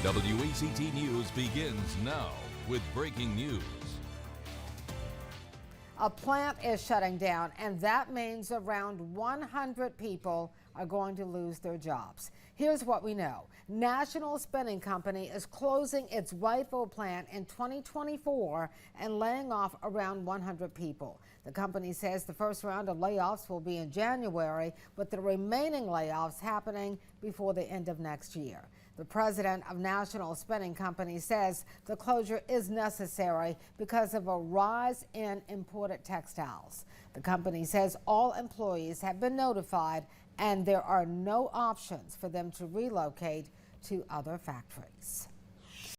WACT News begins now with breaking news. A plant is shutting down, and that means around 100 people are going to lose their jobs. Here's what we know. National Spinning Company is closing its Whiteville plant in 2024 and laying off around 100 people. The company says the first round of layoffs will be in January, with the remaining layoffs happening before the end of next year. The president of National Spinning Company says the closure is necessary because of a rise in imported textiles. The company says all employees have been notified and there are no options for them to relocate to other factories.